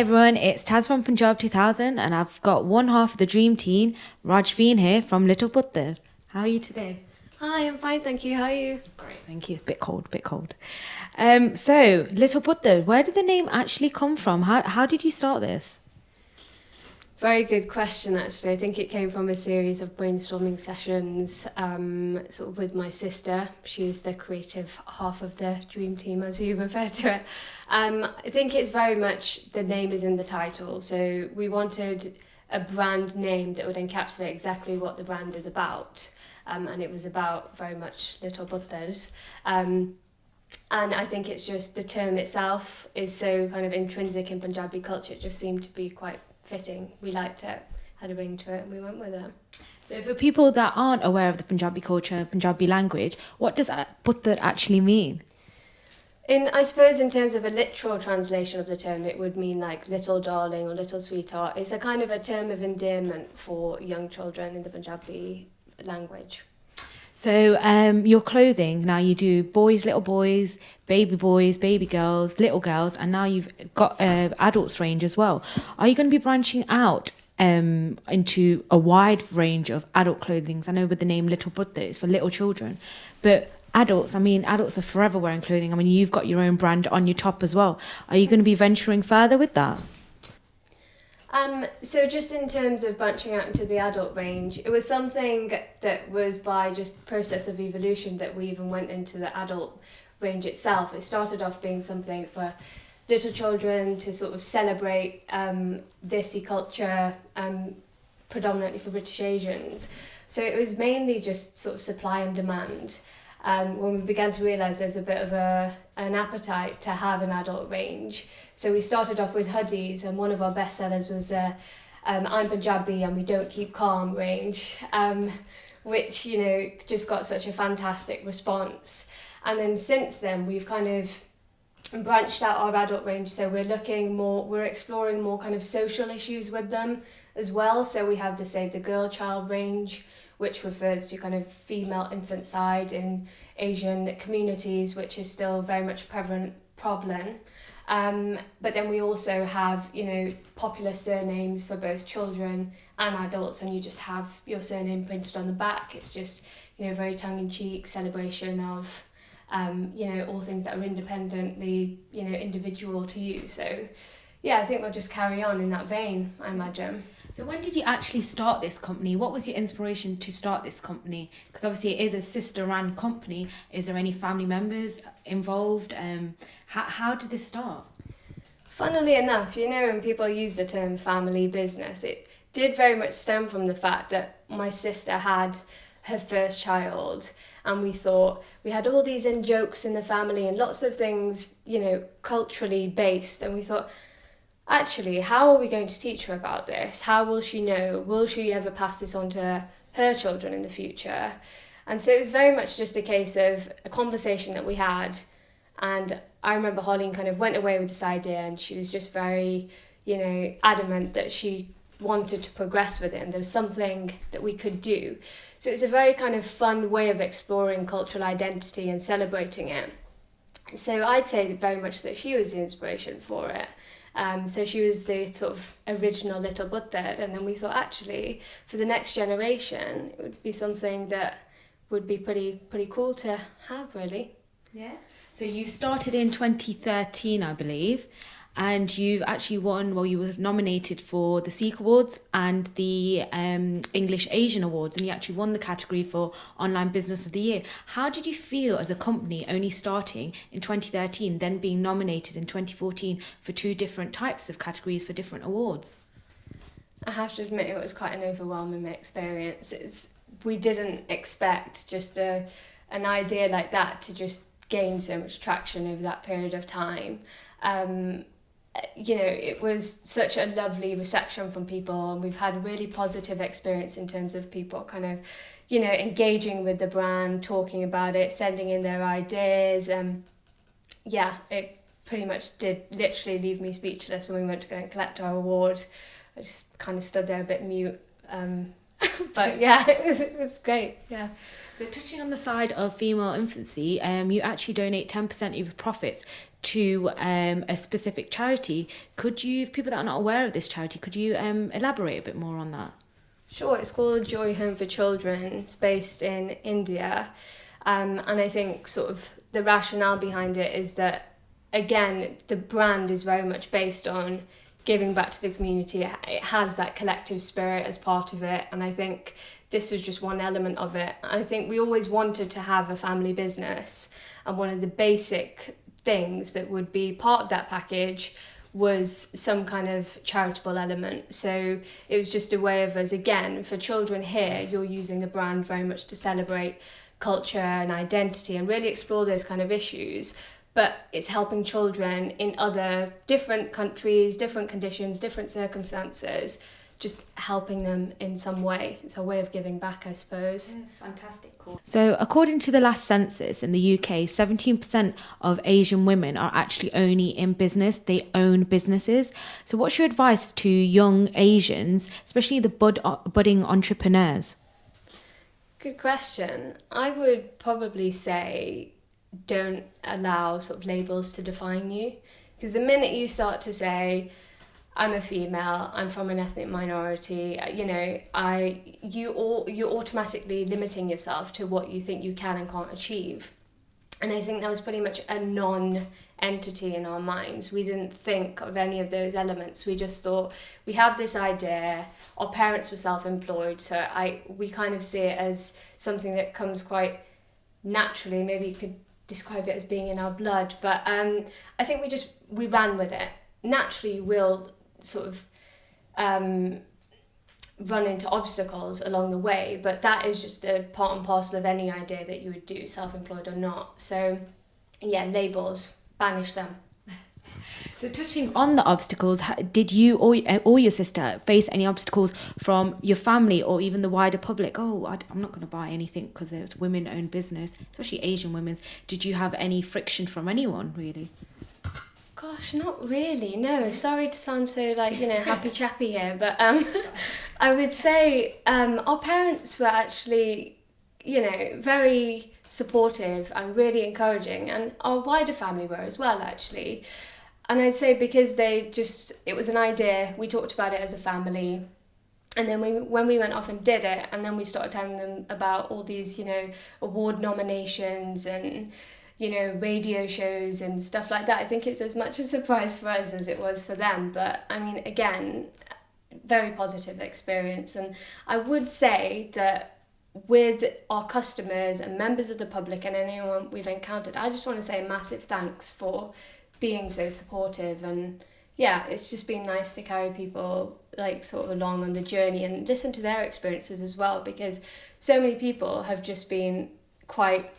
everyone, it's Taz from Punjab2000 and I've got one half of the dream team, Rajveen here from Little Putar. How are you today? Hi, I'm fine, thank you. How are you? Great, thank you. Bit cold, bit cold. So, Little Putar, where did the name actually come from? How did you start this? Very good question, actually. I think it came from a series of brainstorming sessions sort of with my sister. She's the creative half of the dream team, as you refer to it. I think it's very much the name is in the title. So we wanted a brand name that would encapsulate exactly what the brand is about. And it was about very much Little Butters. And I think it's just the term itself is so kind of intrinsic in Punjabi culture. It just seemed to be quite fitting. We liked it, had a ring to it, and we went with it. So, for people that aren't aware of the Punjabi culture, Punjabi language, what does Putar actually mean? I suppose in terms of a literal translation of the term, it would mean like little darling or little sweetheart. It's a kind of a term of endearment for young children in the Punjabi language. So, your clothing, now you do boys, baby girls, little girls, and now you've got adults range as well. Are you going to be branching out into a wide range of adult clothing? I know with the name Little Butter, it's for little children, but adults are forever wearing clothing. I mean, you've got your own brand on your top as well. Are you going to be venturing further with that? So just in terms of branching out into the adult range, it was something that was by just process of evolution that we even went into the adult range itself. It started off being something for little children to sort of celebrate Desi culture, predominantly for British Asians. So it was mainly just sort of supply and demand. When we began to realise there's a bit of an appetite to have an adult range. So we started off with hoodies, and one of our best sellers was I'm Punjabi and we don't keep calm range, which, you know, just got such a fantastic response. And then since then we've kind of branched out our adult range, so we're exploring more kind of social issues with them as well. So we have the Save the Girl Child range, which refers to kind of female infanticide in Asian communities, which is still very much a prevalent problem. But then we also have, you know, popular surnames for both children and adults, and you just have your surname printed on the back. It's just, you know, very tongue-in-cheek celebration of, you know, all things that are independently, you know, individual to you. So, yeah, I think we'll just carry on in that vein, I imagine. So when did you actually start this company? What was your inspiration to start this company? Because obviously it is a sister-run company. Is there any family members involved? How did this start? Funnily enough, you know, when people use the term family business, it did very much stem from the fact that my sister had her first child, and we thought we had all these in-jokes in the family and lots of things, you know, culturally based, and we thought, actually, how are we going to teach her about this? How will she know? Will she ever pass this on to her children in the future? And so it was very much just a case of a conversation that we had. And I remember Holleen kind of went away with this idea, and she was just very, you know, adamant that she wanted to progress with it, and there was something that we could do. So it was a very kind of fun way of exploring cultural identity and celebrating it. So I'd say that very much that she was the inspiration for it. So she was the sort of original Little Butter, and then we thought actually for the next generation it would be something that would be pretty cool to have, really. Yeah. So you started in 2013, I believe, and you've actually won, well, you was nominated for the Seek Awards and the English Asian Awards, and you actually won the category for Online Business of the Year. How did you feel as a company only starting in 2013, then being nominated in 2014 for two different types of categories for different awards? I have to admit it was quite an overwhelming experience. We didn't expect just an idea like that to just gain so much traction over that period of time. You know, it was such a lovely reception from people, and we've had a really positive experience in terms of people kind of, you know, engaging with the brand, talking about it, sending in their ideas. Yeah, it pretty much did literally leave me speechless when we went to go and collect our award. I just kind of stood there a bit mute, But yeah, it was great. Yeah. So touching on the side of female infancy, you actually donate 10% of your profits to a specific charity. Could you, if people that are not aware of this charity, could you elaborate a bit more on that? Sure, it's called Joy Home for Children. It's based in India. And I think sort of the rationale behind it is that, again, the brand is very much based on giving back to the community. It has that collective spirit as part of it. And I think this was just one element of it. I think we always wanted to have a family business. And one of the basic things that would be part of that package was some kind of charitable element. So it was just a way of us, again, for children here, you're using the brand very much to celebrate culture and identity and really explore those kind of issues. But it's helping children in other different countries, different conditions, different circumstances, just helping them in some way. It's a way of giving back, I suppose. It's fantastic. Cool. So according to the last census in the UK, 17% of Asian women are actually only in business. They own businesses. So what's your advice to young Asians, especially the budding entrepreneurs? Good question. I would probably say don't allow sort of labels to define you, because the minute you start to say, I'm a female, I'm from an ethnic minority, you're automatically limiting yourself to what you think you can and can't achieve. And I think that was pretty much a non-entity in our minds. We didn't think of any of those elements. We just thought, we have this idea, our parents were self-employed, so we kind of see it as something that comes quite naturally. Maybe you could describe it as being in our blood, but I think we ran with it. Naturally, we'll sort of run into obstacles along the way, but that is just a part and parcel of any idea that you would do, self-employed or not. So yeah, labels, banish them. So touching on the obstacles, did you or your sister face any obstacles from your family or even the wider public? I'm not going to buy anything because it's women-owned business, especially Asian women's. Did you have any friction from anyone, really? Gosh, not really, no. Sorry to sound so happy chappy here, but I would say our parents were actually, very supportive and really encouraging, and our wider family were as well, actually. And I'd say because it was an idea, we talked about it as a family, and then when we went off and did it, and then we started telling them about all these, award nominations and radio shows and stuff like that. I think it was as much a surprise for us as it was for them. But I mean, again, very positive experience. And I would say that with our customers and members of the public and anyone we've encountered, I just want to say a massive thanks for being so supportive. And yeah, it's just been nice to carry people sort of along on the journey and listen to their experiences as well, because so many people have just been quite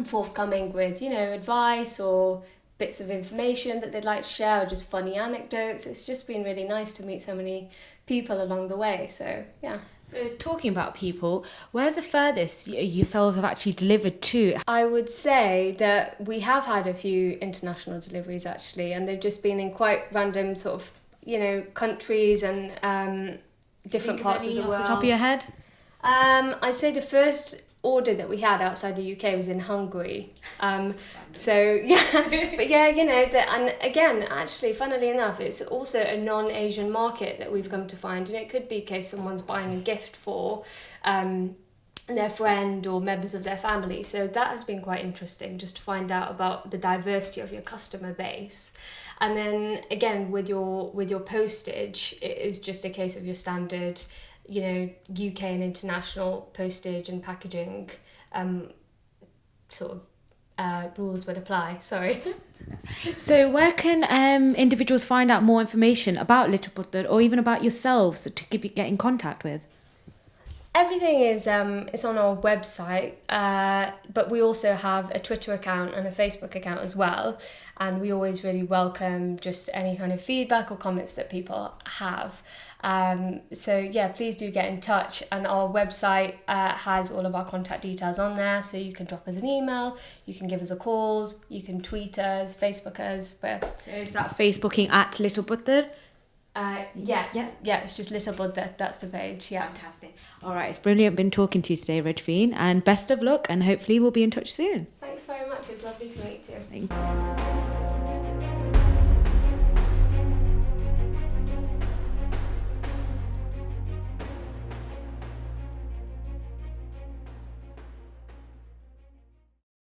forthcoming with advice or bits of information that they'd like to share, or just funny anecdotes. It's just been really nice to meet so many people along the way. So yeah. So talking about people, where's the furthest yourselves have actually delivered to? I would say that we have had a few international deliveries actually, and they've just been in quite random sort of countries and different parts of the world. Off the top of your head? I'd say the first order that we had outside the UK was in Hungary. So yeah, but yeah, and again, actually, funnily enough, it's also a non-Asian market that we've come to find. It could be in case someone's buying a gift for their friend or members of their family. So that has been quite interesting, just to find out about the diversity of your customer base. And then again, with your postage, it is just a case of your standard UK and international postage and packaging sort of rules would apply. Sorry. So where can individuals find out more information about Little Putar or even about yourselves to get in contact with? Everything is it's on our website, but we also have a Twitter account and a Facebook account as well, and we always really welcome just any kind of feedback or comments that people have. So yeah, please do get in touch, and our website has all of our contact details on there, so you can drop us an email, you can give us a call, you can tweet us, Facebook us. So is that Facebooking at Little Putar? Yes. Yeah. Yeah, it's just Little Bud, that's the page. Yeah. Fantastic. All right, it's brilliant been talking to you today, Rajveen, and best of luck, and hopefully we'll be in touch soon. Thanks very much. It's lovely to meet you. Thank you.